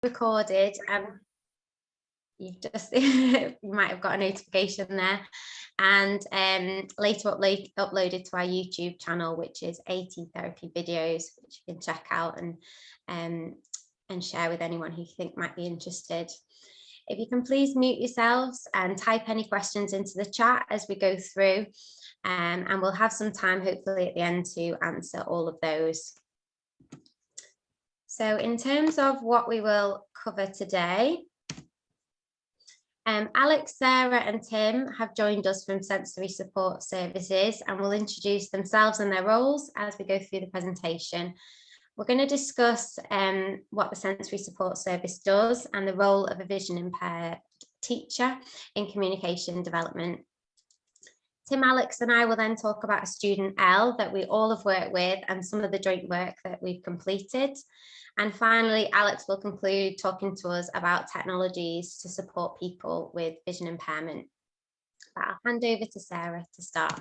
recorded, and you've just you might have got a notification there, and later uploaded to our YouTube channel, which is AT Therapy Videos, which you can check out and share with anyone who you think might be interested. If you can please mute yourselves and type any questions into the chat as we go through, and we'll have some time hopefully at the end to answer all of those. So in terms of what we will cover today, Alex, Sarah and Tim have joined us from Sensory Support Services and will introduce themselves and their roles as we go through the presentation. We're going to discuss what the Sensory Support Service does and the role of a vision impaired teacher in communication development. Tim, Alex and I will then talk about a student L that we all have worked with and some of the joint work that we've completed. And finally, Alex will conclude talking to us about technologies to support people with vision impairment. I'll hand over to Sarah to start.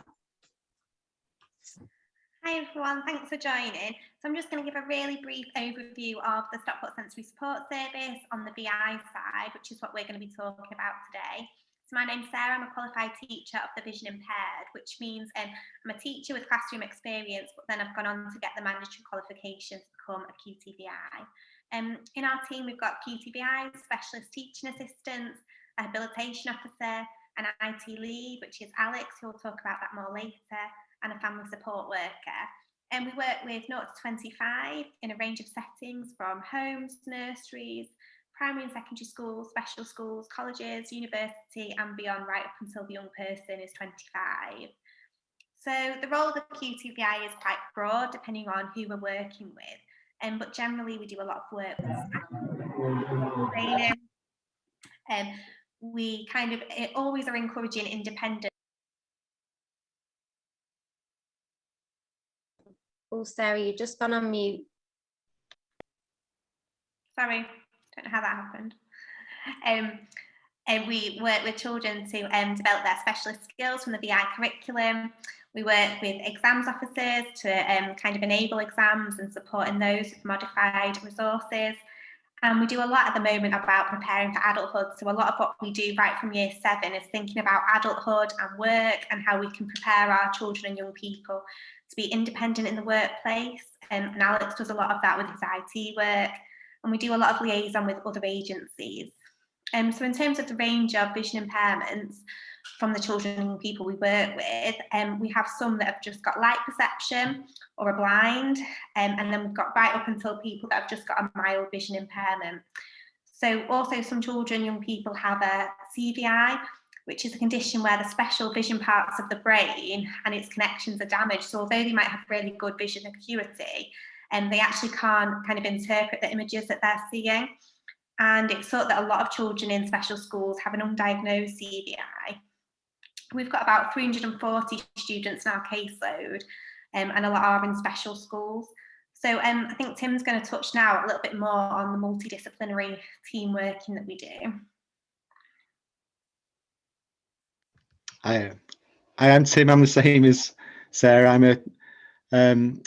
Hi everyone, thanks for joining. So I'm just going to give a really brief overview of the Stockport Sensory Support Service on the VI side, which is what we're going to be talking about today. So my name's Sarah, I'm a qualified teacher of the vision impaired, which means I'm a teacher with classroom experience, but then I've gone on to get the mandatory qualifications to become a QTVI. In our team, we've got QTVI, specialist teaching assistants, a habilitation officer, an IT lead, which is Alex, who will talk about that more later, and a family support worker. And we work with 0 to 25 in a range of settings from homes, nurseries, primary and secondary schools, special schools, colleges, university and beyond, right up until the young person is 25. So the role of the QTVI is quite broad depending on who we're working with, but generally we do a lot of work with training. We always are encouraging independent. Oh, Sarah, you've just gone on mute. Sorry, don't know how that happened. We work with children to develop their specialist skills from the VI curriculum. We work with exams officers to kind of enable exams and supporting those with modified resources. And we do a lot at the moment about preparing for adulthood. So a lot of what we do right from year 7 is thinking about adulthood and work and how we can prepare our children and young people to be independent in the workplace. And Alex does a lot of that with his IT work. And we do a lot of liaison with other agencies. So in terms of the range of vision impairments from the children and people we work with, we have some that have just got light perception or are blind, and then we've got right up until people that have just got a mild vision impairment. So also some children, young people have a CVI, which is a condition where the special vision parts of the brain and its connections are damaged. So although they might have really good vision acuity, they actually can't kind of interpret the images that they're seeing. And it's thought that a lot of children in special schools have an undiagnosed CVI. We've got about 340 students in our caseload, and a lot are in special schools. So I think Tim's going to touch now a little bit more on the multidisciplinary team working that we do. I am Tim. I'm the same as Sarah. I'm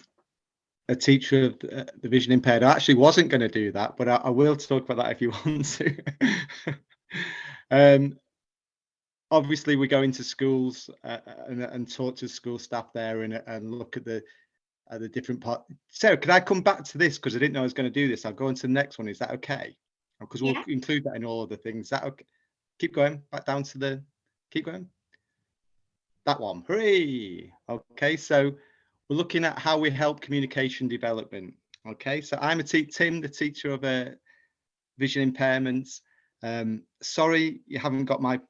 a teacher of the vision impaired. I actually wasn't going to do that, but I will talk about that if you want to. Obviously, we go into schools and talk to school staff there and look at the different parts. Sarah, could I come back to this because I didn't know I was going to do this? I'll go into the next one. Is that okay? Because we'll include that in all of the things. Is that okay? Keep going. Back down to the. Keep going. That one. Hooray! Okay, so we're looking at how we help communication development. Okay, so I'm Tim, the teacher of vision impairments. Sorry, you haven't got my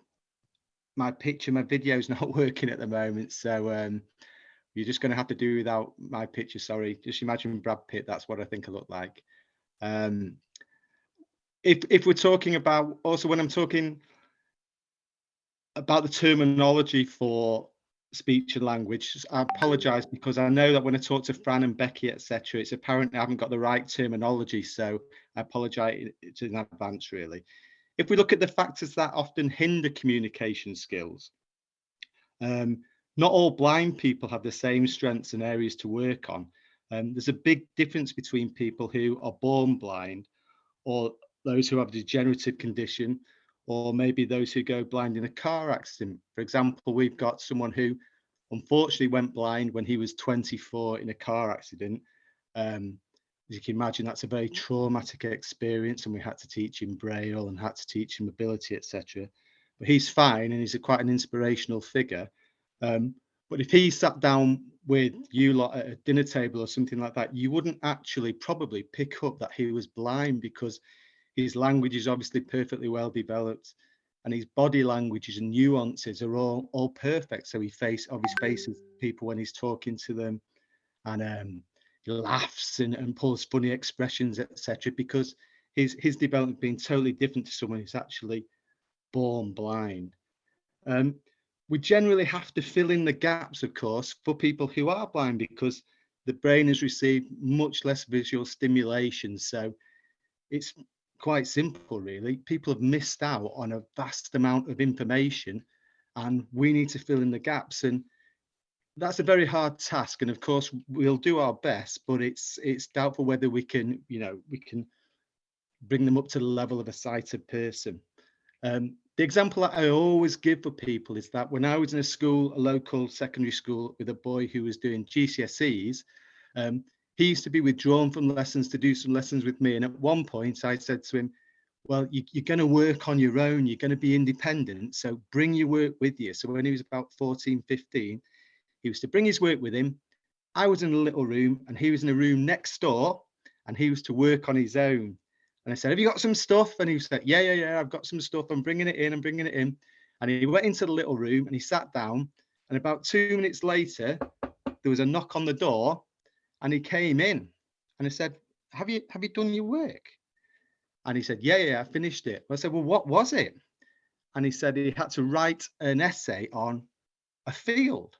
picture. My video's not working at the moment, so you're just going to have to do without my picture. Sorry, just imagine Brad Pitt. That's what I think I look like. If we're talking about, also when I'm talking about the terminology for speech and language, I apologize because I know that when I talk to Fran and Becky, etc., it's apparent I haven't got the right terminology, so I apologize in advance, really. If we look at the factors that often hinder communication skills, not all blind people have the same strengths and areas to work on. There's a big difference between people who are born blind or those who have a degenerative condition, or maybe those who go blind in a car accident. For example, we've got someone who unfortunately went blind when he was 24 in a car accident. As you can imagine, that's a very traumatic experience, and we had to teach him Braille and had to teach him ability, etc. But he's fine, and he's quite an inspirational figure. But if he sat down with you lot at a dinner table or something like that, you wouldn't actually probably pick up that he was blind, because his language is obviously perfectly well developed, and his body languages and nuances are all perfect. So he faces people when he's talking to them, and he laughs and pulls funny expressions, etc. Because his development being totally different to someone who's actually born blind. We generally have to fill in the gaps, of course, for people who are blind, because the brain has received much less visual stimulation. So it's quite simple, really. People have missed out on a vast amount of information, and we need to fill in the gaps. And that's a very hard task. And of course, we'll do our best, but it's doubtful whether we can bring them up to the level of a sighted person. The example that I always give for people is that when I was in a local secondary school with a boy who was doing GCSEs, he used to be withdrawn from lessons to do some lessons with me. And at one point I said to him, well, you're going to work on your own, you're going to be independent, so bring your work with you. So when he was about 14, 15, he was to bring his work with him. I was in a little room and he was in a room next door, and he was to work on his own. And I said, have you got some stuff? And he said, yeah, I've got some stuff. I'm bringing it in. And he went into the little room and he sat down. And about 2 minutes later, there was a knock on the door, and he came in. And I said, have you done your work? And he said, yeah, I finished it. I said, well, what was it? And he said he had to write an essay on a field.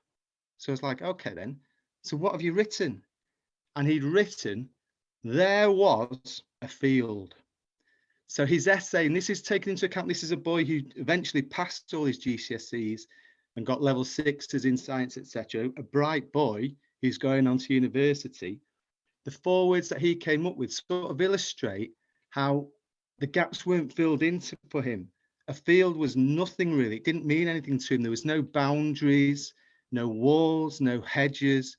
So I was like, okay then. So what have you written? And he'd written, there was a field. So his essay, and this is taken into account, this is a boy who eventually passed all his GCSEs and got level 6s in science, etc. A bright boy who's going on to university. The 4 words that he came up with sort of illustrate how the gaps weren't filled in for him. A field was nothing really. It didn't mean anything to him. There was no boundaries, no walls, no hedges,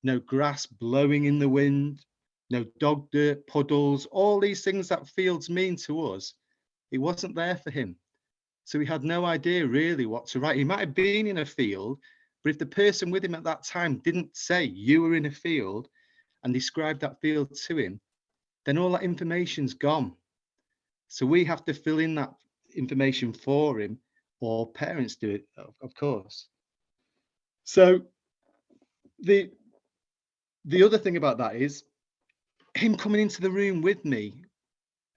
no grass blowing in the wind, no dog dirt puddles, all these things that fields mean to us. It wasn't there for him. So he had no idea really what to write. He might have been in a field, but if the person with him at that time didn't say you were in a field and describe that field to him, then all that information's gone. So we have to fill in that information for him, or parents do it, of course. So the other thing about that is him coming into the room with me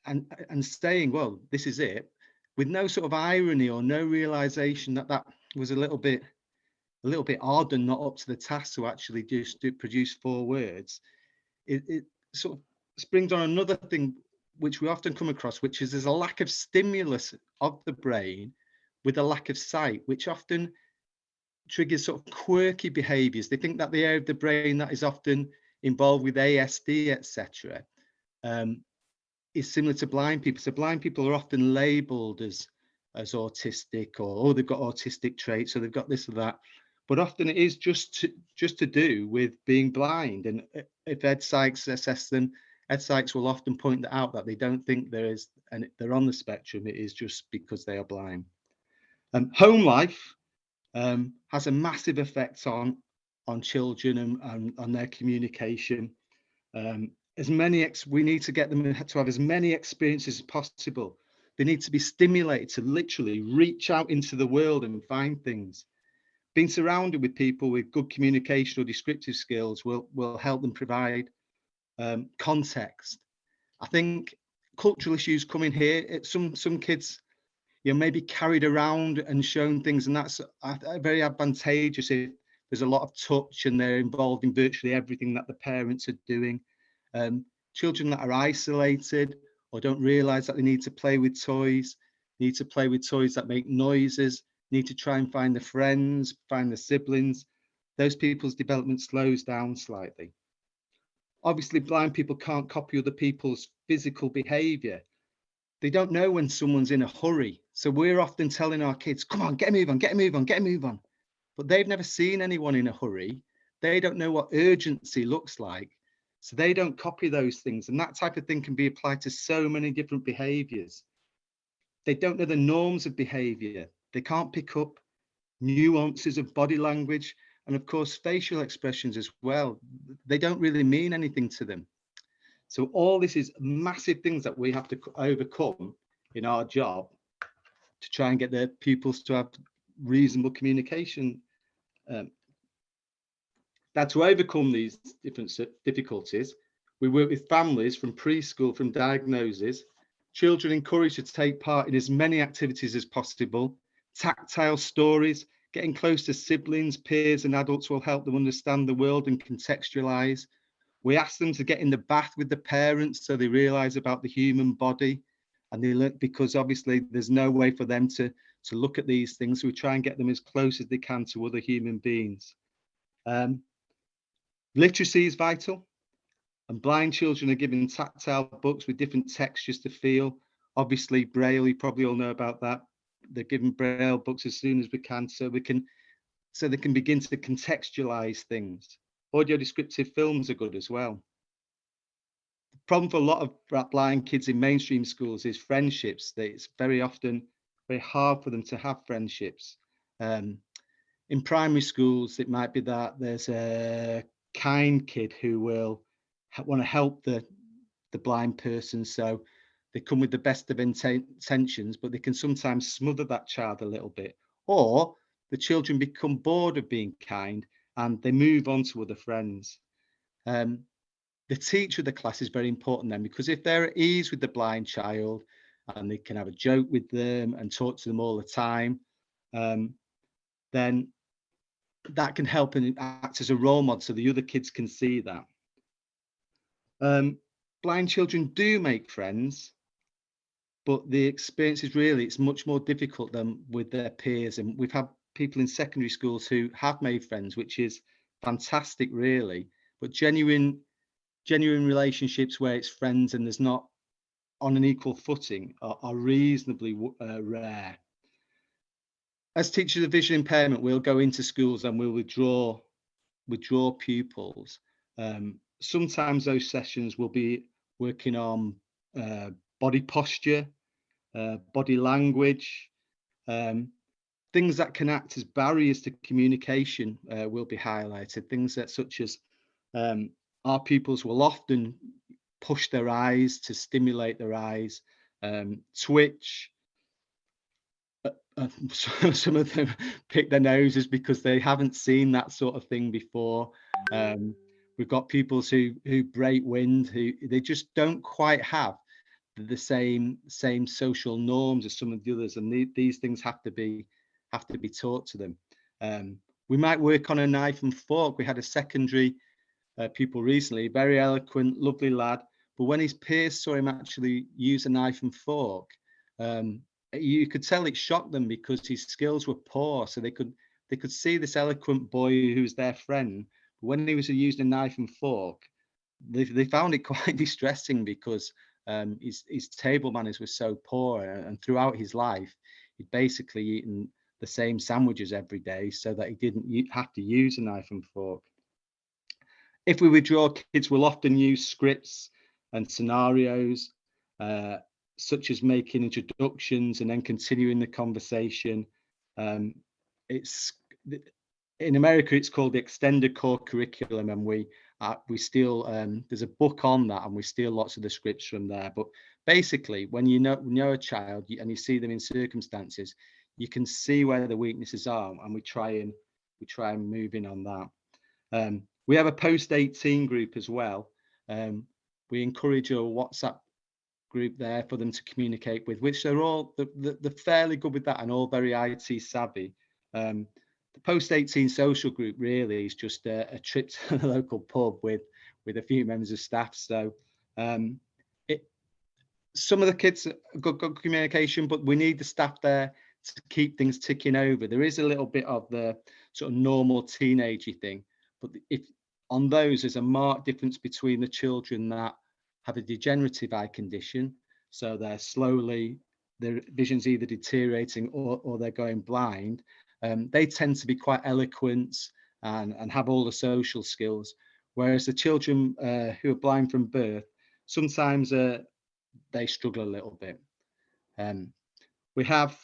and saying, well, this is it, with no sort of irony or no realization that was a little bit odd and not up to the task to actually just produce 4 words. It sort of springs on another thing which we often come across, which is there's a lack of stimulus of the brain with a lack of sight, which often triggers sort of quirky behaviors. They think that the area of the brain that is often involved with ASD, etc., is similar to blind people. So blind people are often labeled as autistic, or they've got autistic traits, so they've got this or that. But often it is just to do with being blind. And if ed psychs assess them, ed psychs will often point that out, that they don't think there is, and they're on the spectrum. It is just because they are blind. Home life has a massive effect on children and on their communication. We need to get them to have as many experiences as possible. They need to be stimulated to literally reach out into the world and find things. Being surrounded with people with good communication or descriptive skills will help them provide context. I think cultural issues come in here. Some kids, maybe carried around and shown things, and that's very advantageous if there's a lot of touch and they're involved in virtually everything that the parents are doing. Children that are isolated or don't realize that they need to play with toys that make noises, need to try and find the friends, find the siblings, those people's development slows down slightly. Obviously, blind people can't copy other people's physical behavior, They don't know when someone's in a hurry. So we're often telling our kids, come on, get a move on, get a move on, get a move on. But they've never seen anyone in a hurry. They don't know what urgency looks like. So they don't copy those things. And that type of thing can be applied to so many different behaviors. They don't know the norms of behavior. They can't pick up nuances of body language and of course facial expressions as well. They don't really mean anything to them. So all this is massive things that we have to overcome in our job to try and get the pupils to have reasonable communication. That to overcome these different difficulties, we work with families from preschool, from diagnosis. Children encouraged to take part in as many activities as possible. Tactile stories, getting close to siblings, peers and adults will help them understand the world and contextualize. We ask them to get in the bath with the parents so they realize about the human body, and they look, because obviously there's no way for them to look at these things. So we try and get them as close as they can to other human beings. Literacy is vital, and blind children are given tactile books with different textures to feel. Obviously Braille, you probably all know about that. They're given Braille books as soon as we can, so they can begin to contextualize things. Audio descriptive films are good as well. The problem for a lot of blind kids in mainstream schools is friendships. It's very often very hard for them to have friendships. In primary schools, it might be that there's a kind kid who will want to help the blind person, so they come with the best of intentions, but they can sometimes smother that child a little bit, or the children become bored of being kind and they move on to other friends. The teacher of the class is very important then, because if they're at ease with the blind child and they can have a joke with them and talk to them all the time, then that can help and act as a role model so the other kids can see that. Blind children do make friends, but the experience is really, it's much more difficult than with their peers. And we've had people in secondary schools who have made friends, which is fantastic, really. But genuine relationships where it's friends and there's not on an equal footing are reasonably rare. As teachers of visual impairment, we'll go into schools and we'll withdraw pupils. Sometimes those sessions will be working on body posture, body language, things that can act as barriers to communication will be highlighted. Things that such as our pupils will often push their eyes to stimulate their eyes, twitch. Some of them pick their noses because they haven't seen that sort of thing before. We've got pupils who break wind, who they just don't quite have the same social norms as some of the others, and these things have to be taught to them. We might work on a knife and fork. We had a secondary pupil recently, very eloquent, lovely lad, but when his peers saw him actually use a knife and fork, you could tell it shocked them because his skills were poor. So they could see this eloquent boy who was their friend, but when he was using a knife and fork, they found it quite distressing because his table manners were so poor, and throughout his life he'd basically eaten the same sandwiches every day so that he didn't have to use a knife and fork. If we withdraw kids, we'll often use scripts and scenarios, such as making introductions and then continuing the conversation. It's in America, it's called the extended core curriculum, and we steal, there's a book on that, and we steal lots of the scripts from there. But basically, when you know a child and you see them in circumstances, you can see where the weaknesses are, and we try and move in on that. We have a post-18 group as well. We encourage a WhatsApp group there for them to communicate with, which they're all they're fairly good with that and all very IT savvy. The post-18 social group really is just a trip to the local pub with a few members of staff. So some of the kids are good communication, but we need the staff there to keep things ticking over. There is a little bit of the sort of normal teenagey thing, but if on those, there's a marked difference between the children that have a degenerative eye condition so they're slowly, their vision's either deteriorating or they're going blind, they tend to be quite eloquent and have all the social skills, whereas the children who are blind from birth, sometimes they struggle a little bit. We have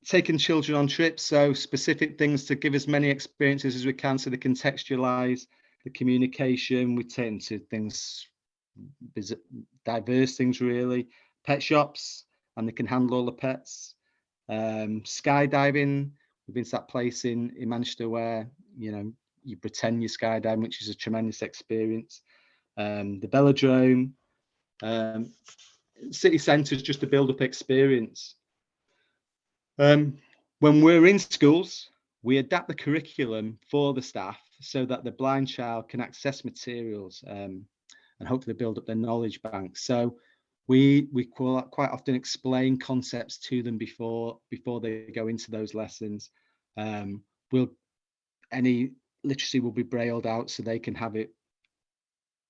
taken children on trips, so specific things to give as many experiences as we can so they can contextualize the communication. We take to things, diverse things really, pet shops, and they can handle all the pets. Skydiving, we've been to that place in Manchester where, you know, you pretend you're skydiving, which is a tremendous experience. The velodrome, city centres, just to build up experience. When we're in schools, we adapt the curriculum for the staff so that the blind child can access materials and hopefully build up their knowledge bank. So we quite often explain concepts to them before they go into those lessons. Any literacy will be brailled out so they can have it.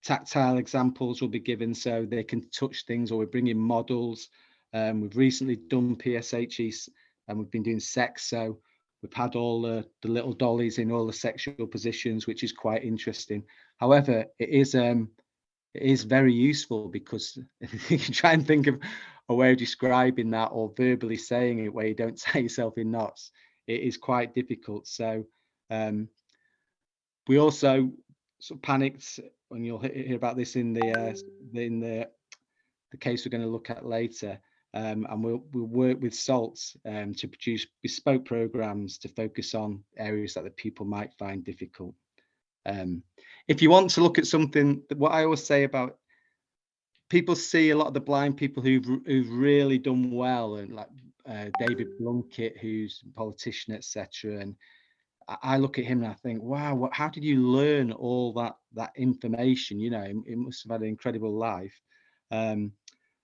Tactile examples will be given so they can touch things, or we're bringing models. We've recently done PSHE and we've been doing sex, so we've had all the little dollies in all the sexual positions, which is quite interesting. However, it is very useful because you can try and think of a way of describing that or verbally saying it where you don't tie yourself in knots. It is quite difficult. So we also sort of panicked, and you'll hear about this in the case we're going to look at later. And we'll work with SALT to produce bespoke programs to focus on areas that the people might find difficult. If you want to look at something, what I always say about people see a lot of the blind people who've really done well, and like David Blunkett, who's a politician, etc. And I look at him and I think, wow, how did you learn all that information? You know, it must have had an incredible life.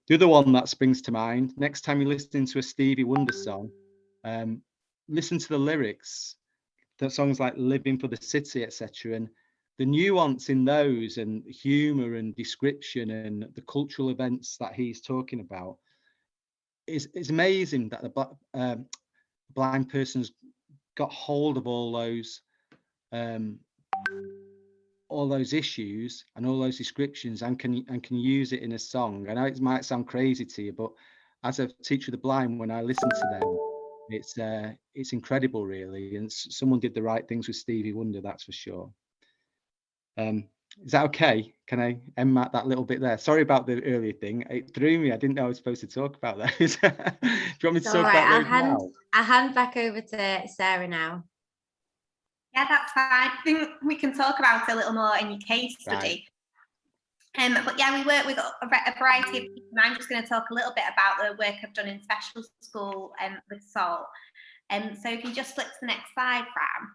The other one that springs to mind, next time you're listening to a Stevie Wonder song, listen to the lyrics. The songs like Living for the City, etc. And the nuance in those, and humor and description and the cultural events that he's talking about is amazing, that the blind person's got hold of all those issues and all those descriptions and can use it in a song. I know it might sound crazy to you, but as a teacher of the blind, when I listen to them, it's incredible really, and someone did the right things with Stevie Wonder, that's for sure. Is that okay? Can I end that little bit there? Sorry about the earlier thing, it threw me. I didn't know I was supposed to talk about that. Do you want me to talk about those now? I'll hand back over to Sarah now. Yeah, that's fine. I think we can talk about it a little more in your case study. Right. But yeah, we work with a variety of people. I'm just going to talk a little bit about the work I've done in special school with SALT. So if you just flip to the next slide, Fran.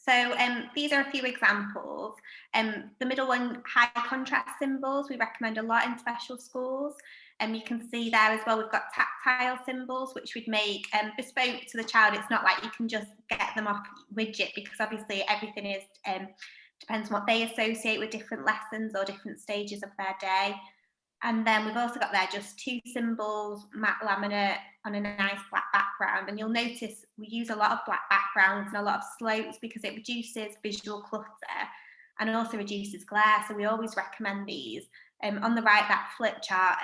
So these are a few examples. The middle one, high contrast symbols, we recommend a lot in special schools. You can see there as well, we've got tactile symbols, which we'd make bespoke to the child. It's not like you can just get them off widget, because obviously everything is depends on what they associate with different lessons or different stages of their day. And then we've also got there just 2 symbols, matte laminate on a nice black background. And you'll notice we use a lot of black backgrounds and a lot of slopes because it reduces visual clutter and also reduces glare. So we always recommend these. On the right, that flip chart,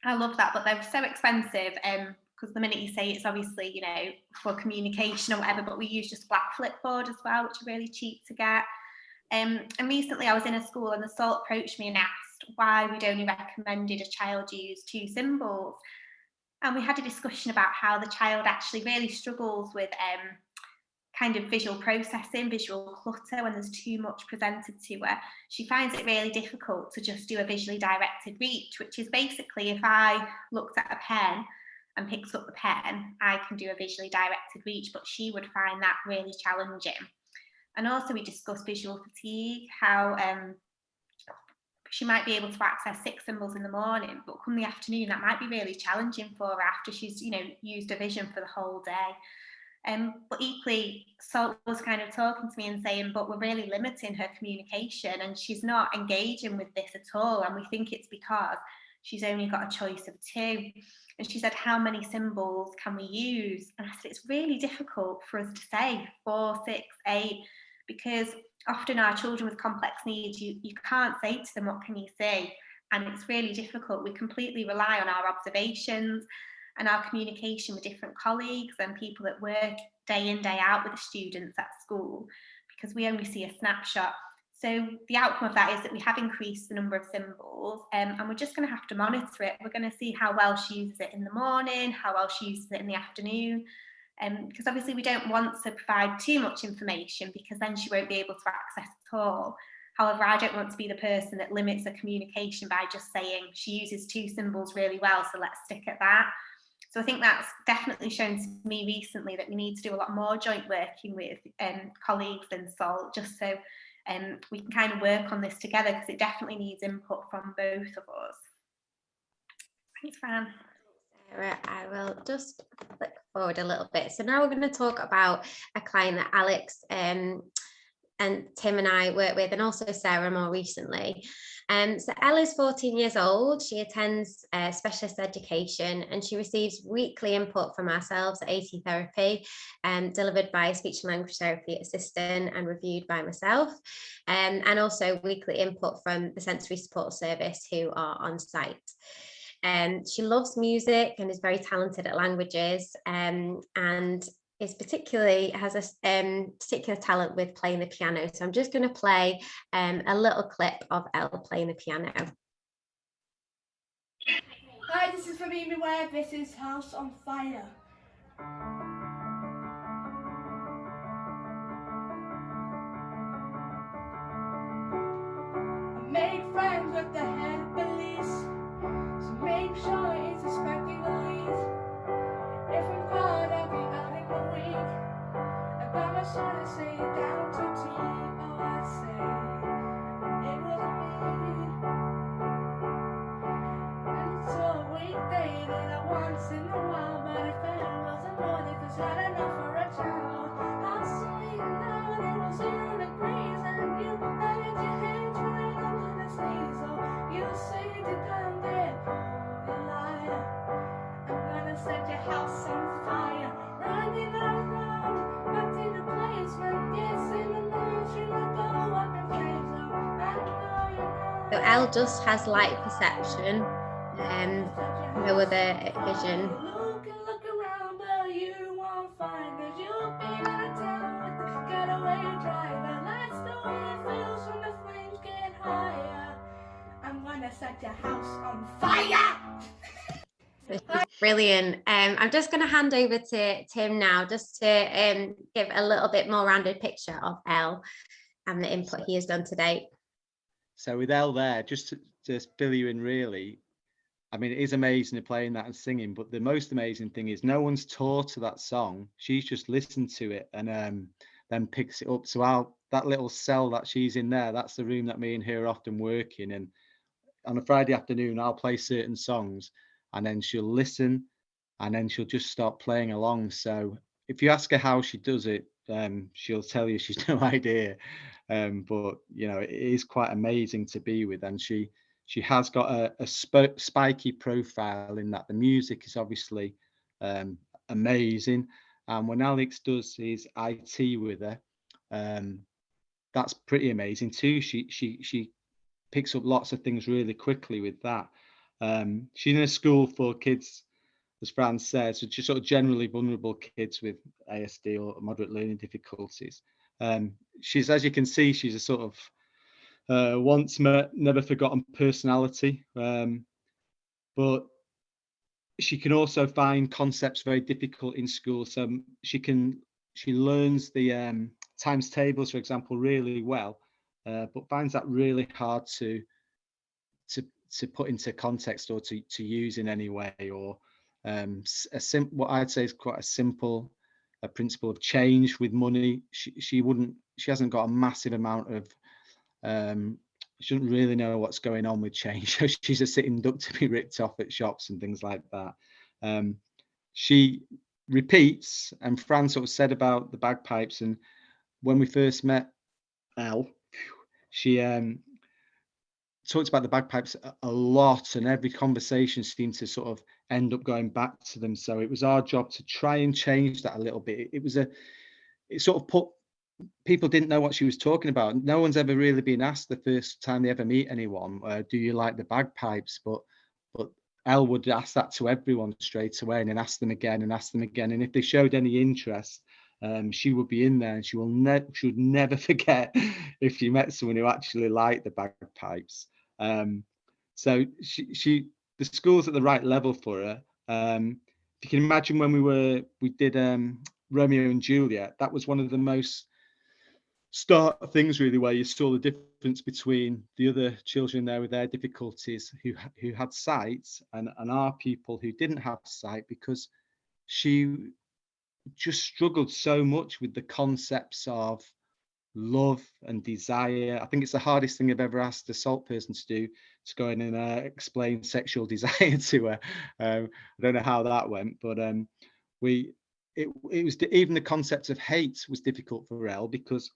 I love that, but they're so expensive because the minute you say it's obviously, you know, for communication or whatever, but we use just black flipboard as well, which are really cheap to get. And recently I was in a school and the SALT approached me and asked why we'd only recommended a child use 2 symbols. And we had a discussion about how the child actually really struggles with kind of visual processing, visual clutter when there's too much presented to her. She finds it really difficult to just do a visually directed reach, which is basically if I looked at a pen and picked up the pen, I can do a visually directed reach, but she would find that really challenging. And also we discussed visual fatigue, how she might be able to access 6 symbols in the morning, but come the afternoon, that might be really challenging for her after she's, you know, used her vision for the whole day. But equally, SALT was kind of talking to me and saying, but we're really limiting her communication and she's not engaging with this at all. And we think it's because she's only got a choice of 2. And she said, how many symbols can we use? And I said, it's really difficult for us to say 4, 6, 8, because often our children with complex needs, you can't say to them, what can you see? And it's really difficult. We completely rely on our observations and our communication with different colleagues and people that work day in, day out with the students at school, because we only see a snapshot. So the outcome of that is that we have increased the number of symbols, and we're just going to have to monitor it. We're going to see how well she uses it in the morning, how well she uses it in the afternoon, because obviously we don't want to provide too much information, because then she won't be able to access it all. However, I don't want to be the person that limits her communication by just saying she uses 2 symbols really well, so let's stick at that. So I think that's definitely shown to me recently that we need to do a lot more joint working with colleagues in SALT, just so we can kind of work on this together, because it definitely needs input from both of us. Thanks, Fran. Sarah, I will just flick forward a little bit. So now we're going to talk about a client that Alex and Tim and I work with, and also Sarah more recently. So Ella's 14 years old. She attends specialist education, and she receives weekly input from ourselves at AT Therapy, delivered by a speech and language therapy assistant and reviewed by myself, and also weekly input from the sensory support service who are on site. She loves music and is very talented at languages, and has a particular talent with playing the piano. So I'm just going to play a little clip of Elle playing the piano. Hi, this is from Amy Webb. This is House on Fire. I made friends with the head of police, so make sure it's expecting release. If I'm caught, I'll be out in a week. I got my son and say down to tea. Oh, I say it wasn't me. And so we dated once in a while, but if it wasn't more than 'cause I had enough for a child. I'll see you now, and it was 0 degrees, and you had your hands right under the sneeze. So you say to come there, you liar. I'm gonna set your house on fire, running around, back to the place when yes in the night you let go up in flames. So I know you know. So Elle just has light perception, no other vision. Look around, but you won't find, 'cause you've been out of town with the getaway driver. That's the way it feels when the flames get higher. I'm gonna set your house on fire. Brilliant. I'm just going to hand over to Tim now, just to give a little bit more rounded picture of Elle and the input he has done to date. So with Elle there, just to fill you in really, I mean, it is amazing to playing that and singing, but the most amazing thing is no one's taught her that song. She's just listened to it and then picks it up. So that little cell that she's in there, that's the room that me and her are often working. And on a Friday afternoon, I'll play certain songs and then she'll listen and then she'll just start playing along. So if you ask her how she does it, she'll tell you she's no idea. But you know, it is quite amazing to be with, and she has got a spiky profile in that the music is obviously amazing, and when Alex does his IT with her, that's pretty amazing too. She picks up lots of things really quickly with that. She's in a school for kids, as Fran says, so just sort of generally vulnerable kids with ASD or moderate learning difficulties. She's, as you can see, she's a sort of once met, never forgotten personality, but she can also find concepts very difficult in school. So she learns the times tables, for example, really well, but finds that really hard to put into context or to use in any way, or what I'd say is quite a simple principle of change with money. She hasn't got a massive amount of she doesn't really know what's going on with change. She's a sitting duck to be ripped off at shops and things like that. She repeats, and Fran sort of said about the bagpipes, and when we first met Elle, she talked about the bagpipes a lot, and every conversation seemed to sort of end up going back to them. So it was our job to try and change that a little bit. It sort of put, people didn't know what she was talking about. No one's ever really been asked the first time they ever meet anyone, do you like the bagpipes? But Elle would ask that to everyone straight away, and then ask them again and ask them again. And if they showed any interest, she would be in there, and she would never forget if she met someone who actually liked the bagpipes. So the school's at the right level for her. If you can imagine, when we did Romeo and Juliet, that was one of the most start things really, where you saw the difference between the other children there with their difficulties who had sight, and our people who didn't have sight, because she just struggled so much with the concepts of love and desire. I think it's the hardest thing I've ever asked a SALT person to do, to go in and explain sexual desire to her. I don't know how that went, but it was even the concept of hate was difficult for Elle, because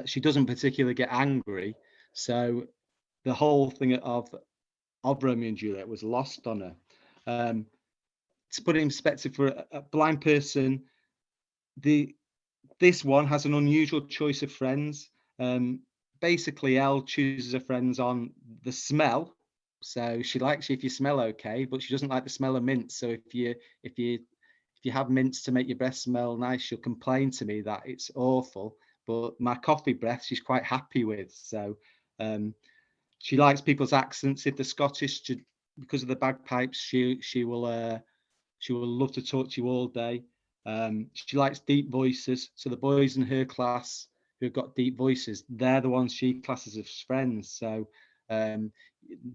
she doesn't particularly get angry. So the whole thing of Romeo and Juliet was lost on her. To put it in perspective for a blind person, this one has an unusual choice of friends. Basically, Elle chooses her friends on the smell. So she likes you if you smell okay, but she doesn't like the smell of mint. So if you have mints to make your breath smell nice, she'll complain to me that it's awful. But my coffee breath, she's quite happy with. So she likes people's accents. If they're Scottish, because of the bagpipes, she will love to talk to you all day. She likes deep voices. So the boys in her class who've got deep voices, they're the ones she classes as friends. So there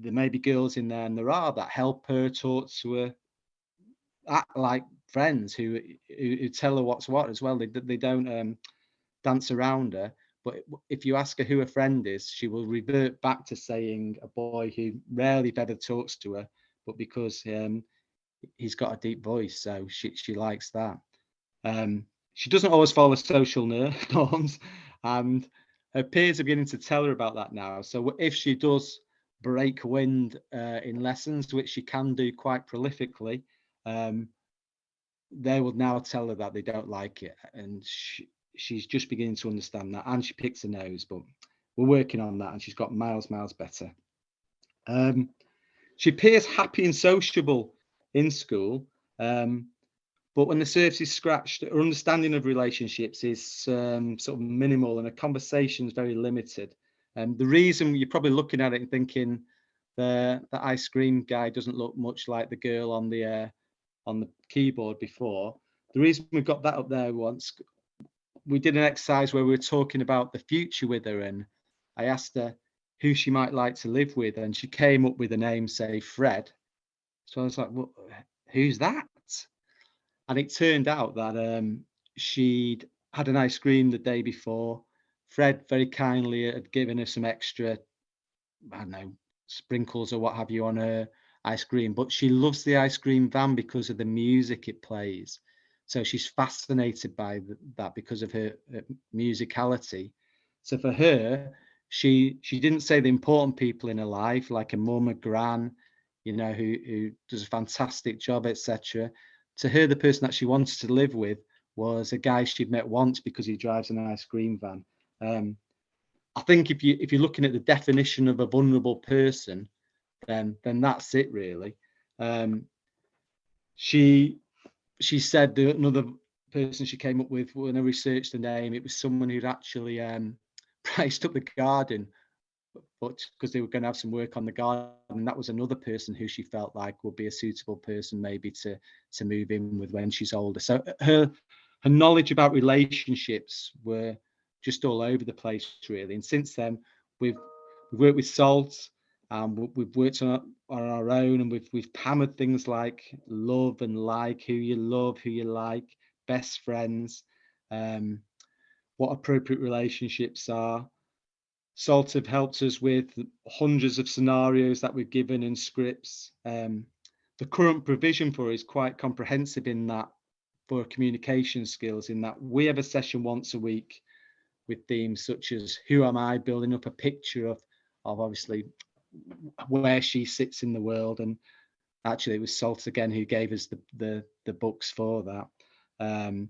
may be girls in there, and there are, that help her talk to her, act like friends, who tell her what's what as well. They don't dance around her. But if you ask her who her friend is, she will revert back to saying a boy who rarely if ever talks to her, but because he's got a deep voice, so she likes that. She doesn't always follow social norms, and her peers are beginning to tell her about that now. So if she does break wind in lessons, which she can do quite prolifically, they will now tell her that they don't like it, and she's just beginning to understand that, and she picks her nose, but we're working on that, and she's got miles better. She appears happy and sociable in school, but when the surface is scratched, her understanding of relationships is sort of minimal, and her conversation is very limited. And the reason, you're probably looking at it and thinking the ice cream guy doesn't look much like the girl on the keyboard before. The reason we've got that up there, once we did an exercise where we were talking about the future with her, and I asked her who she might like to live with, and she came up with a name, say Fred. So I was like, well, who's that? And it turned out that she'd had an ice cream the day before. Fred very kindly had given her some extra, I don't know, sprinkles or what have you on her ice cream, but she loves the ice cream van because of the music it plays. So she's fascinated by that because of her musicality. So for her, she didn't say the important people in her life, like a mum, a gran, you know, who does a fantastic job, etc. To her, the person that she wanted to live with was a guy she'd met once because he drives an ice cream van. I think if you're looking at the definition of a vulnerable person, then that's it really. She said that another person she came up with, when I researched the name, it was someone who'd actually priced up the garden, but because they were going to have some work on the garden, that was another person who she felt like would be a suitable person maybe to move in with when she's older. So her knowledge about relationships were just all over the place really. And since then we've worked with SALT, we've worked on our own, and we've hammered things like love and like, who you love, who you like, best friends, what appropriate relationships are. SALT have helped us with hundreds of scenarios that we've given in scripts. The current provision for is quite comprehensive in that, for communication skills, in that we have a session once a week with themes such as who am I, building up a picture of obviously where she sits in the world. And actually it was Salt again who gave us the books for that.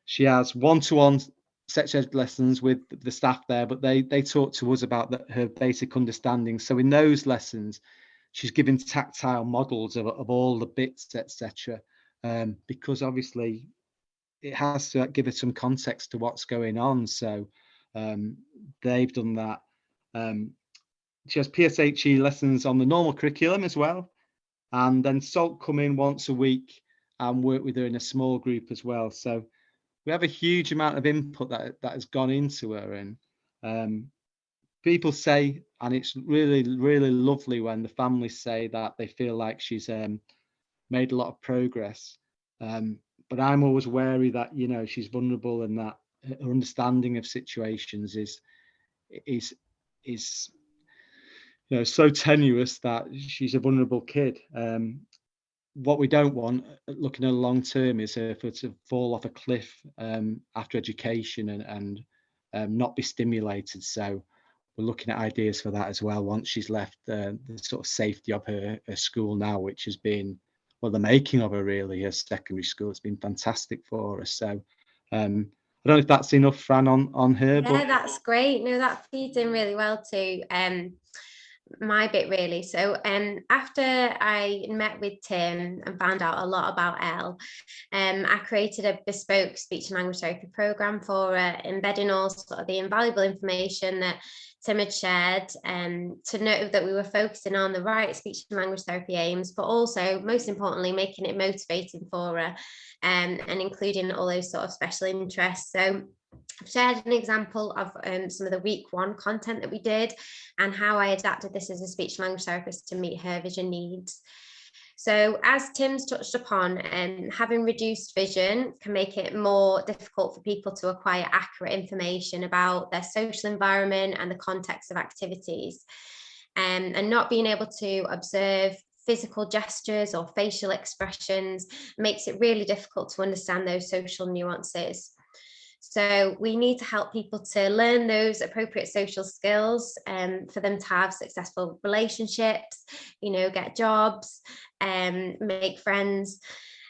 She has one-to-one sex ed lessons with the staff there, but they talk to us about her basic understanding. So in those lessons, she's given tactile models of all the bits, etc. Because obviously it has to give her some context to what's going on. So they've done that. She has PSHE lessons on the normal curriculum as well. And then Salt come in once a week and work with her in a small group as well. So we have a huge amount of input that has gone into her. And people say, and it's really, really lovely when the families say that they feel like she's made a lot of progress. But I'm always wary that, you know, she's vulnerable, and that her understanding of situations is you know, so tenuous that she's a vulnerable kid. What we don't want, looking at long term, is her to fall off a cliff after education and not be stimulated. So we're looking at ideas for that as well once she's left the sort of safety of her school now, which has been, well, the making of her really, her secondary school. It's been fantastic for us. So I don't know if that's enough, Fran, on her. Yeah, but that's great. No, that feeds in really well to my bit really. So after I met with Tim and found out a lot about Elle, I created a bespoke speech and language therapy program for embedding all sort of the invaluable information that Tim had shared, to know that we were focusing on the right speech and language therapy aims, but also most importantly making it motivating for her, and including all those sort of special interests. So I've shared an example of some of the week 1 content that we did and how I adapted this as a speech and language therapist to meet her vision needs. So as Tim's touched upon, having reduced vision can make it more difficult for people to acquire accurate information about their social environment and the context of activities. And not being able to observe physical gestures or facial expressions makes it really difficult to understand those social nuances. So we need to help people to learn those appropriate social skills for them to have successful relationships, you know, get jobs, make friends.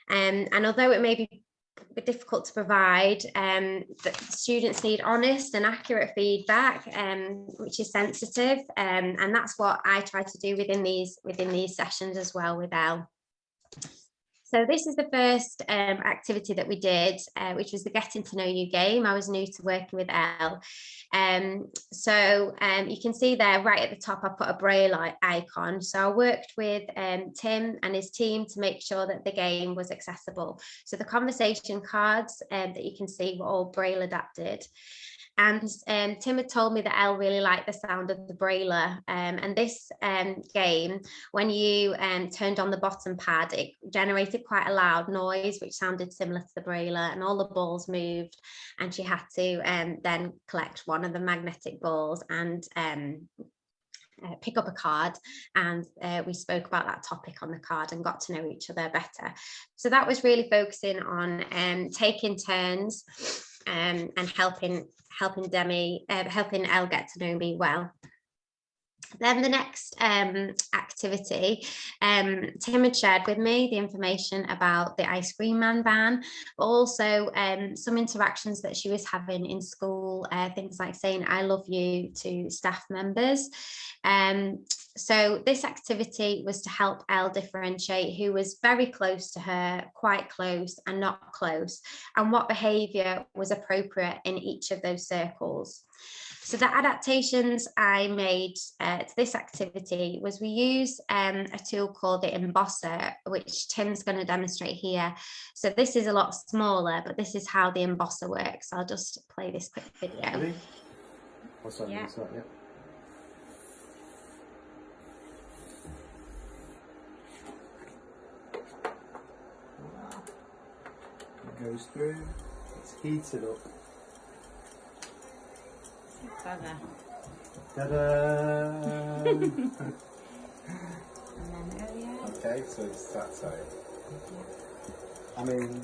And although it may be difficult to provide, that students need honest and accurate feedback, which is sensitive. And that's what I try to do within these sessions as well with Elle. So this is the first activity that we did, which was the Getting to Know You game. I was new to working with Elle. So you can see there right at the top, I put a Braille icon. So I worked with Tim and his team to make sure that the game was accessible. So the conversation cards that you can see were all Braille adapted. And Tim had told me that Elle really liked the sound of the Brailler. And this game, when you turned on the bottom pad, it generated quite a loud noise, which sounded similar to the Brailler, and all the balls moved. And she had to then collect one of the magnetic balls and pick up a card, and we spoke about that topic on the card and got to know each other better. So that was really focusing on taking turns and helping Elle get to know me well. Then the next activity, Tim had shared with me the information about the ice cream man ban, but also some interactions that she was having in school, things like saying I love you to staff members. So this activity was to help Elle differentiate who was very close to her, quite close, and not close, and what behaviour was appropriate in each of those circles. So the adaptations I made to this activity was we use a tool called the Embosser, which Tim's going to demonstrate here. So this is a lot smaller, but this is how the Embosser works. I'll just play this quick video. Ready? Yeah. It goes through, it's heated up. Clever. Ta-da! And then earlier. Okay, so it's that side.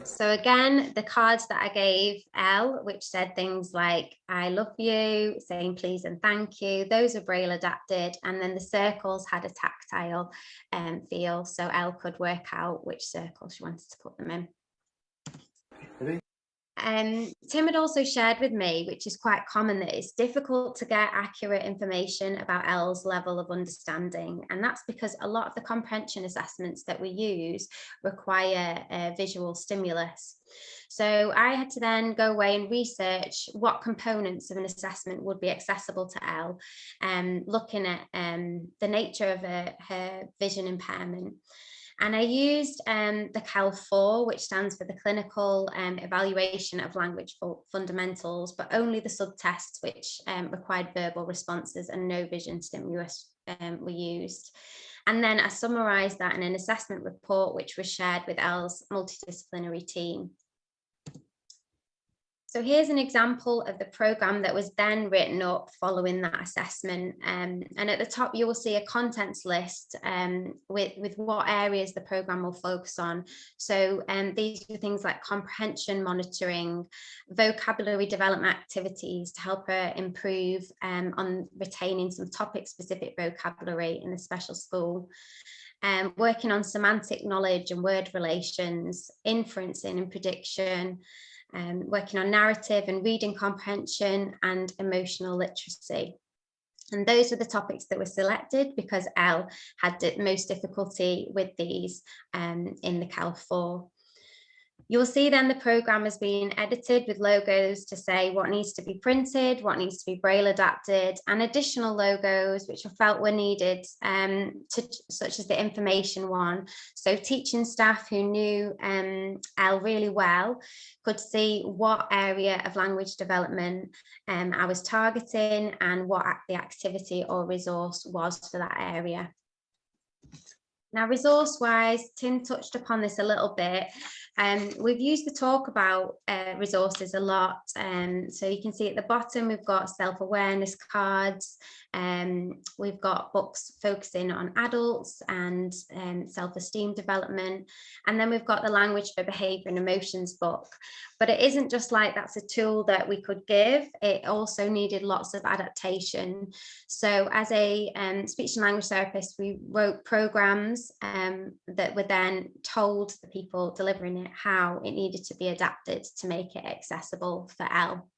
So again, the cards that I gave Elle, which said things like, I love you, saying please and thank you, those are Braille adapted. And then the circles had a tactile feel, so Elle could work out which circle she wanted to put them in. Tim had also shared with me, which is quite common, that it's difficult to get accurate information about Elle's level of understanding. And that's because a lot of the comprehension assessments that we use require a visual stimulus. So I had to then go away and research what components of an assessment would be accessible to Elle, looking at the nature of her vision impairment. And I used the CAL4, which stands for the Clinical Evaluation of Language Fundamentals, but only the subtests which required verbal responses and no vision stimulus were used. And then I summarised that in an assessment report, which was shared with Elle's multidisciplinary team. So here's an example of the programme that was then written up following that assessment. And at the top, you will see a contents list with what areas the programme will focus on. So these are things like comprehension monitoring, vocabulary development activities to help her improve on retaining some topic-specific vocabulary in the special school. Working on semantic knowledge and word relations, inferencing and prediction, working on narrative and reading comprehension and emotional literacy. And those were the topics that were selected because Elle had the most difficulty with these in the CAL4. You'll see then the programme is being edited with logos to say what needs to be printed, what needs to be Braille adapted, and additional logos which I felt were needed, such as the information one. So teaching staff who knew Elle really well could see what area of language development I was targeting and what the activity or resource was for that area. Now, resource-wise, Tim touched upon this a little bit. We've used the talk about resources a lot. So you can see at the bottom, we've got self-awareness cards. We've got books focusing on adults and self-esteem development. And then we've got the Language for Behaviour and Emotions book. But it isn't just like that's a tool that we could give. It also needed lots of adaptation. So as a speech and language therapist, we wrote programs that were then told the people delivering it how it needed to be adapted to make it accessible for Elle.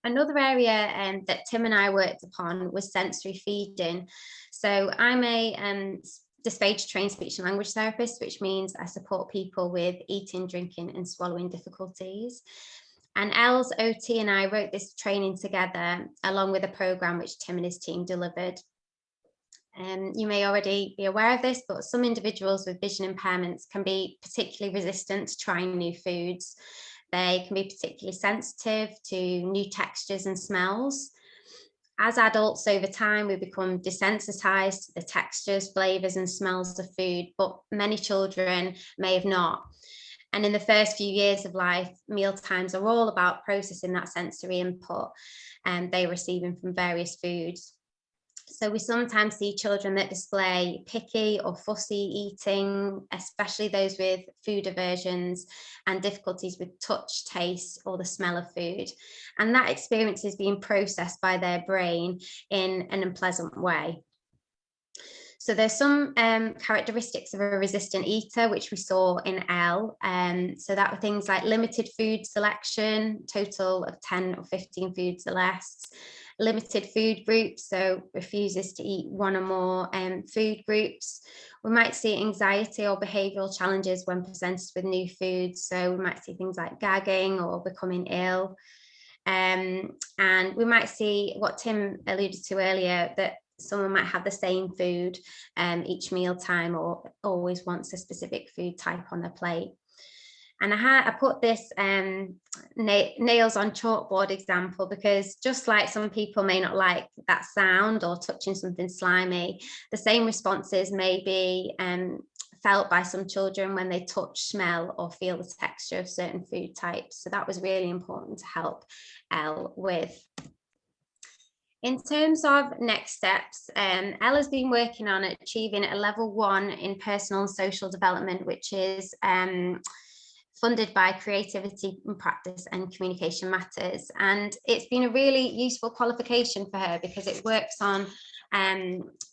Another area that Tim and I worked upon was sensory feeding. So I'm a dysphagia trained speech and language therapist, which means I support people with eating, drinking and swallowing difficulties. And Elle's OT and I wrote this training together along with a programme which Tim and his team delivered. You may already be aware of this, but some individuals with vision impairments can be particularly resistant to trying new foods. They can be particularly sensitive to new textures and smells. As adults, over time, we become desensitized to the textures, flavours and smells of food, but many children may have not. And in the first few years of life, meal times are all about processing that sensory input they're receiving from various foods. So we sometimes see children that display picky or fussy eating, especially those with food aversions and difficulties with touch, taste, or the smell of food. And that experience is being processed by their brain in an unpleasant way. So there's some characteristics of a resistant eater, which we saw in Elle. So that were things like limited food selection, total of 10 or 15 foods or less. Limited food groups, so refuses to eat one or more food groups. We might see anxiety or behavioural challenges when presented with new foods. So we might see things like gagging or becoming ill. And we might see what Tim alluded to earlier, that someone might have the same food each meal time or always wants a specific food type on their plate. And I put this nails on chalkboard example because just like some people may not like that sound or touching something slimy, the same responses may be felt by some children when they touch, smell or feel the texture of certain food types. So that was really important to help Elle with. In terms of next steps, Ella's been working on achieving a level 1 in personal and social development, which is funded by Creativity and Practice and Communication Matters. And it's been a really useful qualification for her because it works on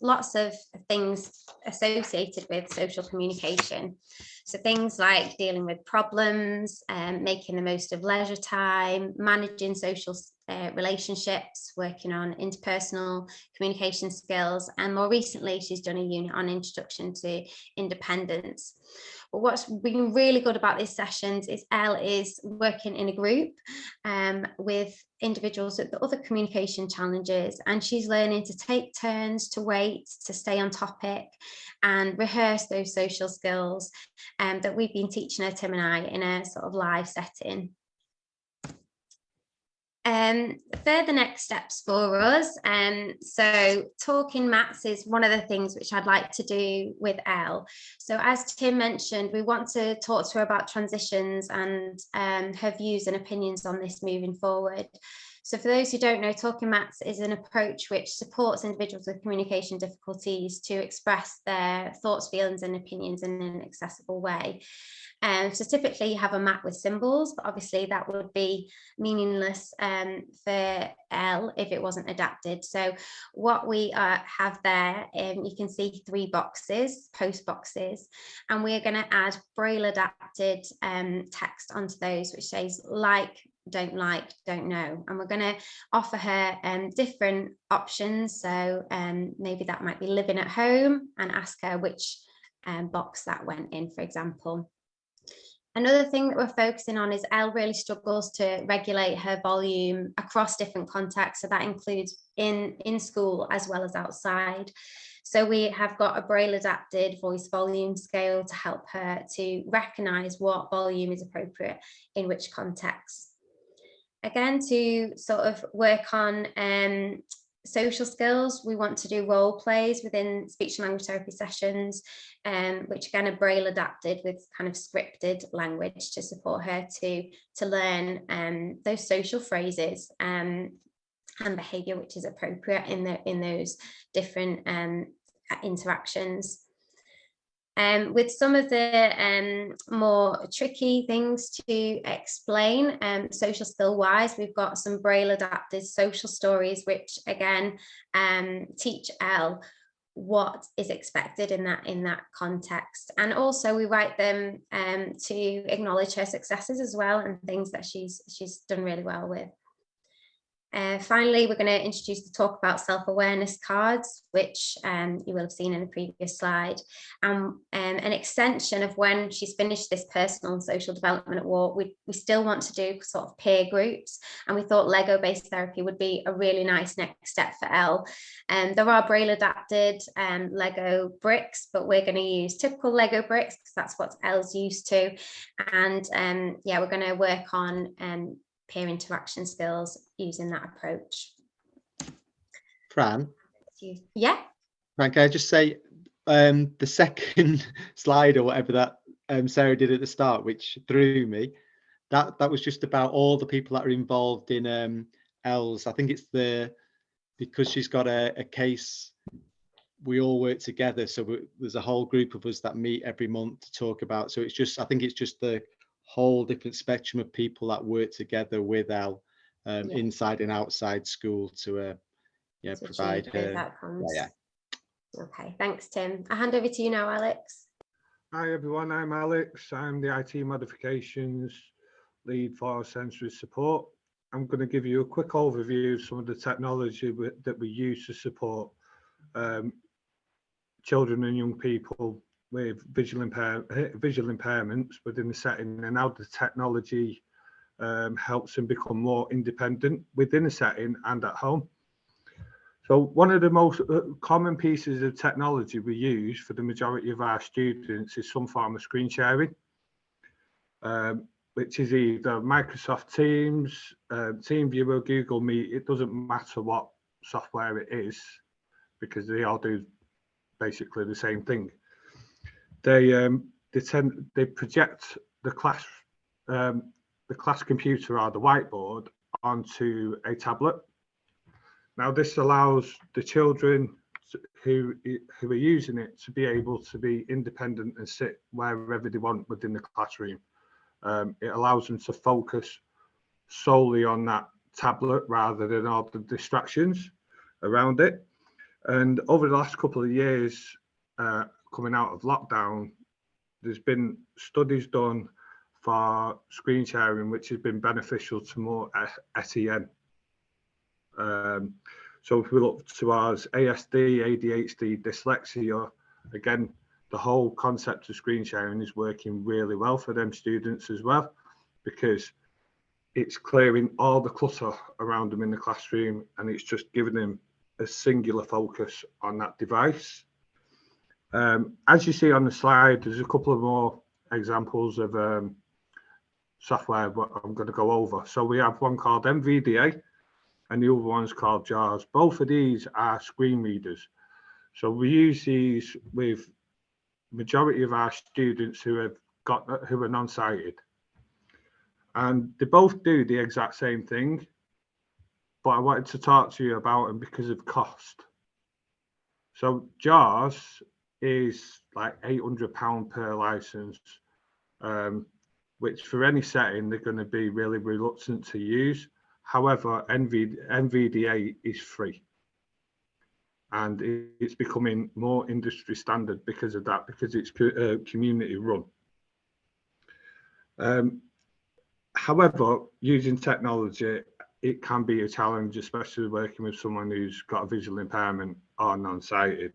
lots of things associated with social communication. So things like dealing with problems, making the most of leisure time, managing social relationships, working on interpersonal communication skills, and more recently she's done a unit on introduction to independence. But what's been really good about these sessions is Elle is working in a group with individuals with other communication challenges, and she's learning to take turns, to wait, to stay on topic and rehearse those social skills that we've been teaching her, Tim and I, in a sort of live setting. Further next steps for us. So talking maths is one of the things which I'd like to do with Elle. So as Tim mentioned, we want to talk to her about transitions and her views and opinions on this moving forward. So for those who don't know, Talking Maths is an approach which supports individuals with communication difficulties to express their thoughts, feelings and opinions in an accessible way. So typically you have a map with symbols, but obviously that would be meaningless for Elle if it wasn't adapted. So what we have there, you can see 3 boxes, post boxes, and we're going to add Braille adapted text onto those, which says like, don't know, and we're going to offer her different options. So maybe that might be living at home, and ask her which box that went in, for example. Another thing that we're focusing on is Elle really struggles to regulate her volume across different contexts. So that includes in school as well as outside. So we have got a Braille adapted voice volume scale to help her to recognise what volume is appropriate in which context. Again, to sort of work on social skills, we want to do role plays within speech and language therapy sessions, which again are Braille adapted with kind of scripted language to support her to learn those social phrases and behaviour which is appropriate in those different interactions. With some of the more tricky things to explain, social skill wise, we've got some Braille adapted social stories, which again teach Elle what is expected in that context, and also we write them to acknowledge her successes as well and things that she's done really well with. Finally, we're going to introduce the Talk About Self-Awareness cards, which you will have seen in the previous slide. An extension of when she's finished this personal and social development walk, we still want to do sort of peer groups, and we thought Lego-based therapy would be a really nice next step for Elle. There are Braille adapted Lego bricks, but we're going to use typical Lego bricks because that's what Elle's used to. And yeah, we're going to work on peer interaction skills using that approach. Fran? Yeah. Fran, can I just say the second slide or whatever that Sarah did at the start, which threw me, that was just about all the people that are involved in ELS. I think it's because she's got a case, we all work together. So there's a whole group of us that meet every month to talk about. So it's just, I think it's just the whole different spectrum of people that work together with Elle inside and outside school to provide her. Yeah. Okay, thanks, Tim. I hand over to you now, Alex. Hi everyone, I'm Alex. I'm the IT modifications lead for sensory support. I'm going to give you a quick overview of some of the technology that we use to support children and young people with visual impairments within the setting, and how the technology helps them become more independent within the setting and at home. So one of the most common pieces of technology we use for the majority of our students is some form of screen sharing, which is either Microsoft Teams, TeamViewer, Google Meet. It doesn't matter what software it is because they all do basically the same thing. They project the class computer or the whiteboard onto a tablet. Now, this allows the children who are using it to be able to be independent and sit wherever they want within the classroom. It allows them to focus solely on that tablet rather than all the distractions around it. And over the last couple of years, coming out of lockdown, there's been studies done for screen sharing, which has been beneficial to more SEN. So if we look towards ASD, ADHD, dyslexia, again, the whole concept of screen sharing is working really well for them students as well, because it's clearing all the clutter around them in the classroom, and it's just giving them a singular focus on that device. As you see on the slide, there's a couple of more examples of software what I'm going to go over. So we have one called MVDA and the other one's called JAWS. Both of these are screen readers. So we use these with majority of our students who are non-sighted. And they both do the exact same thing, but I wanted to talk to you about them because of cost. So JAWS is like £800 per license, which for any setting they're going to be really reluctant to use. However, MVDA is free, and it's becoming more industry standard because of that, because it's community run. However, using technology, it can be a challenge, especially working with someone who's got a visual impairment or non-sighted.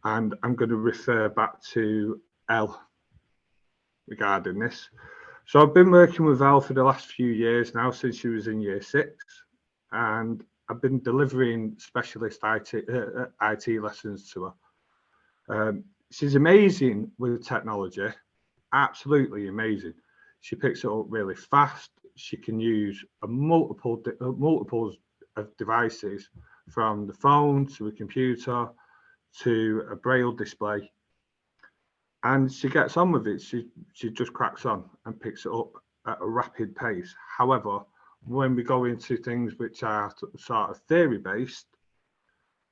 And I'm going to refer back to Elle regarding this. So I've been working with Elle for the last few years now, since she was in year 6, and I've been delivering specialist IT lessons to her. She's amazing with technology, absolutely amazing. She picks it up really fast. She can use multiples of devices, from the phone to a computer to a braille display, and she gets on with it. She just cracks on and picks it up at a rapid pace. However, when we go into things which are sort of theory based,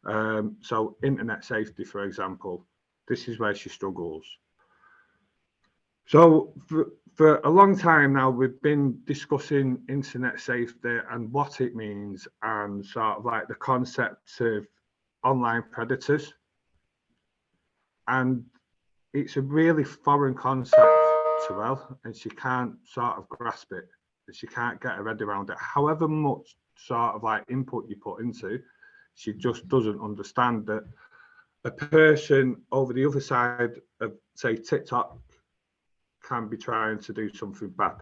so internet safety, for example, this is where she struggles. So for a long time now, we've been discussing internet safety and what it means, and sort of like the concept of online predators. And it's a really foreign concept to Elle, and she can't sort of grasp it. She can't get her head around it. However much sort of like input you put into, she just doesn't understand that a person over the other side of, say, TikTok can be trying to do something bad.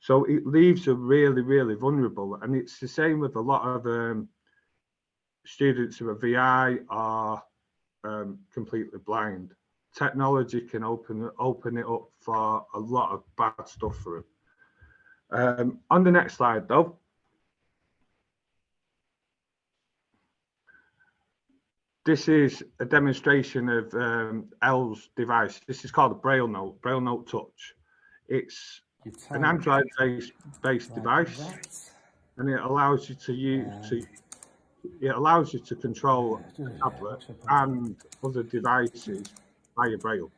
So it leaves her really, really vulnerable. And it's the same with a lot of students who are VI or completely blind. Technology can open it up for a lot of bad stuff for them. On the next slide, though, this is a demonstration of Elle's device. This is called a Braille Note Touch. It's an Android-based device, and it allows you to use it allows you to control a tablet and other devices via Braille.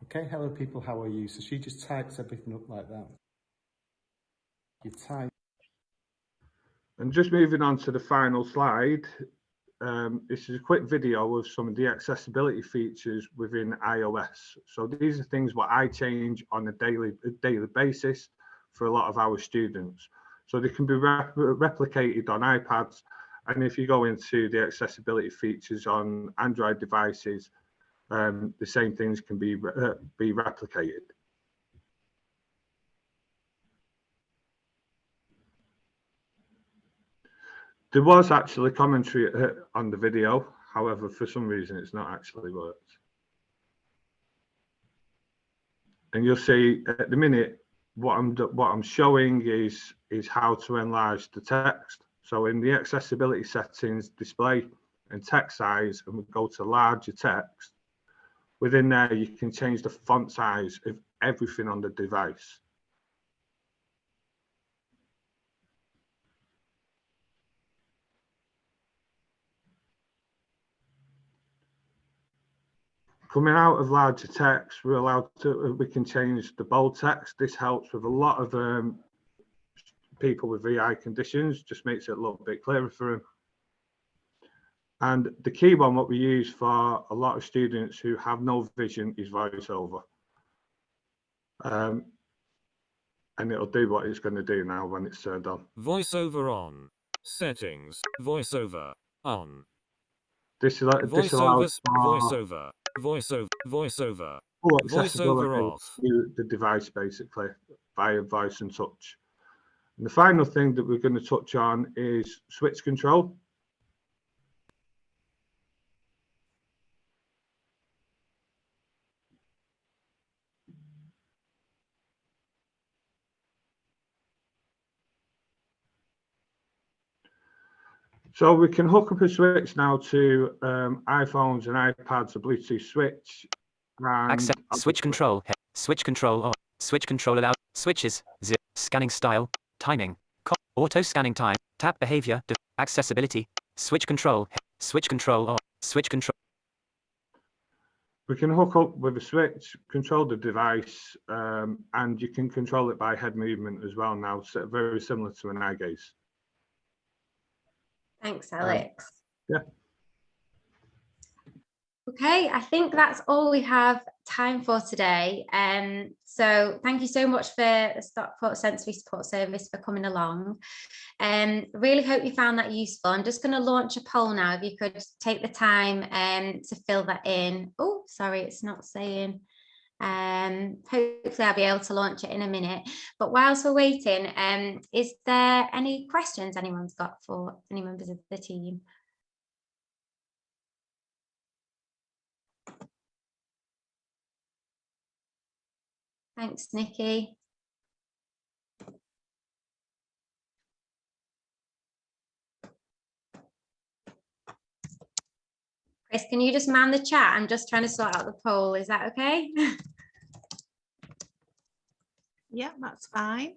Okay, hello people, how are you? So she just types everything up like that. You type. And just moving on to the final slide, this is a quick video of some of the accessibility features within iOS. So these are things what I change on a daily basis for a lot of our students. So they can be replicated on iPads, and if you go into the accessibility features on Android devices, the same things can be replicated. There was actually commentary on the video, however, for some reason it's not actually worked. And you'll see at the minute what I'm showing is how to enlarge the text. So in the accessibility settings, display and text size, and we go to larger text. Within there, you can change the font size of everything on the device. Coming out of larger text, we can change the bold text. This helps with a lot of people with VI conditions, just makes it a little bit clearer for them. And the key one, what we use for a lot of students who have no vision, is voiceover. And it'll do what it's going to do now when it's turned on. Voiceover on. Settings. Voiceover on. This allows Voiceover. full accessibility Voiceover off. to the device, basically, via voice and touch. And the final thing that we're going to touch on is switch control. So we can hook up a switch now to iPhones and iPads, a Bluetooth switch. Access switch control. Switch control on. Switch control allowed. Switches. Scanning style. Timing. Auto scanning time. Tap behavior. Accessibility. Switch control. Switch control on. Switch control. We can hook up with a switch, control the device, and you can control it by head movement as well now. So very similar to an eye gaze. Thanks, Alex. Yeah. Okay, I think that's all we have time for today. So thank you so much for the Stockport Sensory Support Service for coming along. Really hope you found that useful. I'm just going to launch a poll now. If you could take the time to fill that in. Oh, sorry, it's not saying. Hopefully I'll be able to launch it in a minute. But whilst we're waiting, is there any questions anyone's got for any members of the team? Thanks, Nikki. Chris, can you just man the chat? I'm just trying to sort out the poll. Is that okay? Yeah, that's fine.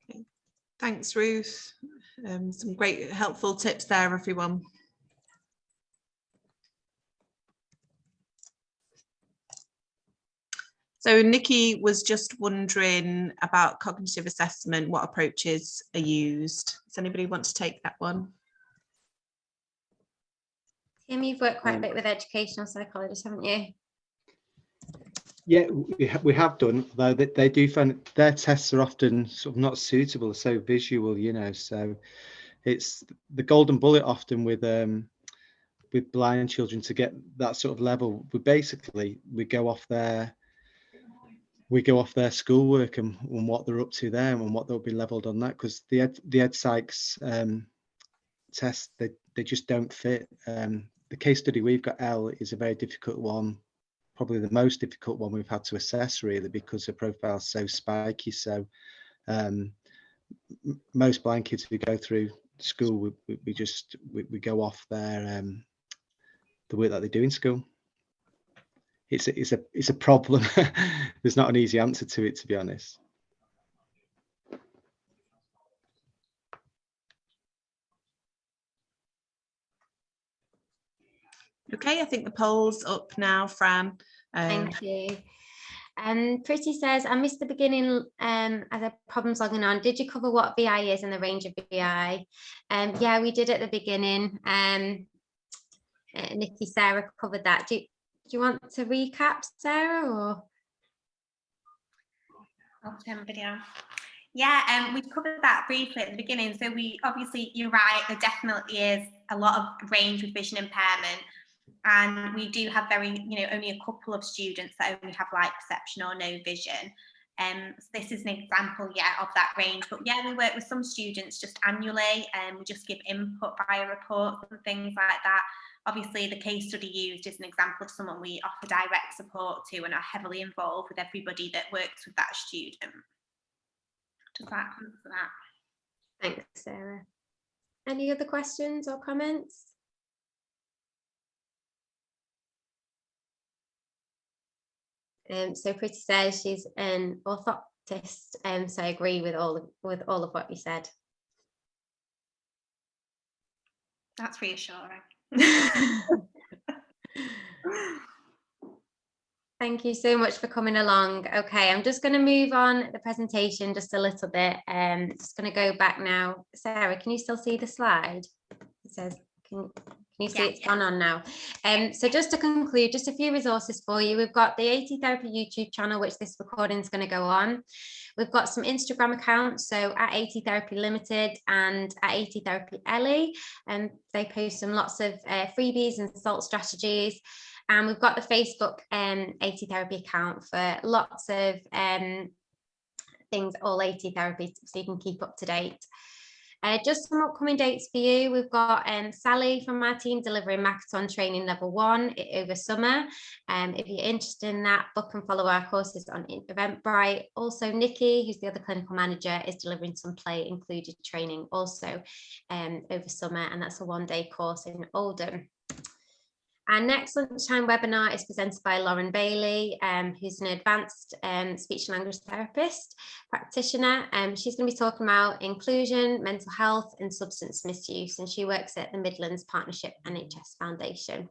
Okay. Thanks, Ruth. Some great helpful tips there, everyone. So Nikki was just wondering about cognitive assessment, what approaches are used. Does anybody want to take that one? Tim, you've worked quite a bit with educational psychologists, haven't you? Yeah, we have done, though they do find their tests are often sort of not suitable, so visual, you know, so it's the golden bullet often with blind children to get that sort of level. We go off their schoolwork and what they're up to there and what they'll be leveled on that, because the ed psychs test, they just don't fit. The case study we've got, Elle, is a very difficult one, probably the most difficult one we've had to assess, really, because her profile's so spiky. So most blind kids who go through school, we go off their the work that they do in school. It's a problem. There's not an easy answer to it, to be honest. Okay, I think the poll's up now, Fran. Thank you. Pretty says, I missed the beginning as a problems logging on. Did you cover what VI is and the range of VI? Yeah, we did at the beginning. Nikki, Sarah covered that. Do you want to recap, Sarah, or? I'll turn the video. Yeah, we covered that briefly at the beginning. So obviously, you're right, there definitely is a lot of range with vision impairment. And we do have only a couple of students that only have light perception or no vision. So this is an example, of that range. But we work with some students just annually, and we just give input via reports and things like that. Obviously, the case study used is an example of someone we offer direct support to and are heavily involved with everybody that works with that student. Does that answer that? Thanks, Sarah. Any other questions or comments? So Pretty says she's an orthoptist, so I agree with all of what you said. That's reassuring. Thank you so much for coming along. Okay, I'm just going to move on the presentation just a little bit. Just going to go back now. Sarah, can you still see the slide? It says, can you see it's gone on now? So just to conclude, just a few resources for you. We've got the AT Therapy YouTube channel, which this recording is going to go on. We've got some Instagram accounts, so at AT Therapy Limited and at AT Therapy Ellie, and they post some lots of freebies and SALT strategies. And we've got the Facebook AT Therapy account for lots of things, all AT Therapy, so you can keep up to date. Just some upcoming dates for you. We've got Sally from our team delivering Makaton Training Level 1 over summer. If you're interested in that, book and follow our courses on Eventbrite. Also, Nikki, who's the other clinical manager, is delivering some play included training also over summer, and that's a one-day course in Oldham. Our next lunchtime webinar is presented by Lauren Bailey, who's an advanced speech and language therapist practitioner. She's going to be talking about inclusion, mental health and substance misuse, and she works at the Midlands Partnership NHS Foundation.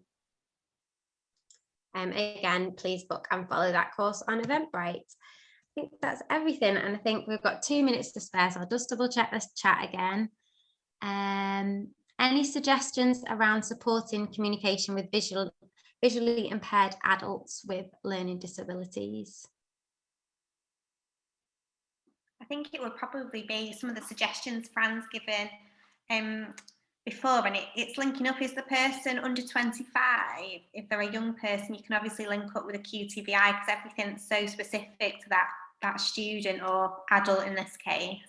Again, please book and follow that course on Eventbrite. I think that's everything, and I think we've got 2 minutes to spare, so I'll just double check this chat again. Any suggestions around supporting communication with visually impaired adults with learning disabilities? I think it would probably be some of the suggestions Fran's given before, and it's linking up. Is the person under 25? If they're a young person, you can obviously link up with a QTBI because everything's so specific to that student or adult in this case.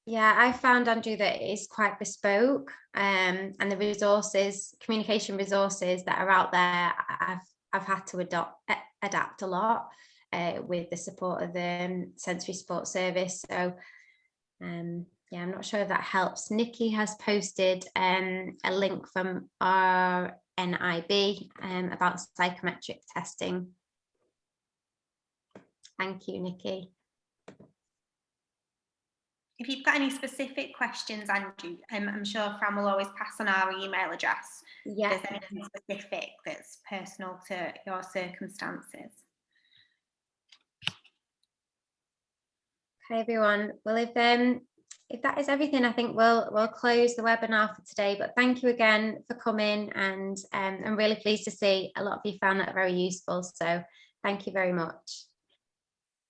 Yeah, I found, Andrew, that it is quite bespoke, and the resources, communication resources that are out there, I've had to adapt a lot with the support of the sensory support service. So yeah, I'm not sure if that helps. Nikki has posted a link from our NIB about psychometric testing. Thank you, Nikki. If you've got any specific questions, Andrew, I'm sure Fran will always pass on our email address. Yeah. If there's anything specific that's personal to your circumstances. Okay, everyone. Well, if that is everything, I think we'll close the webinar for today. But thank you again for coming, and I'm really pleased to see a lot of you found that very useful. So thank you very much.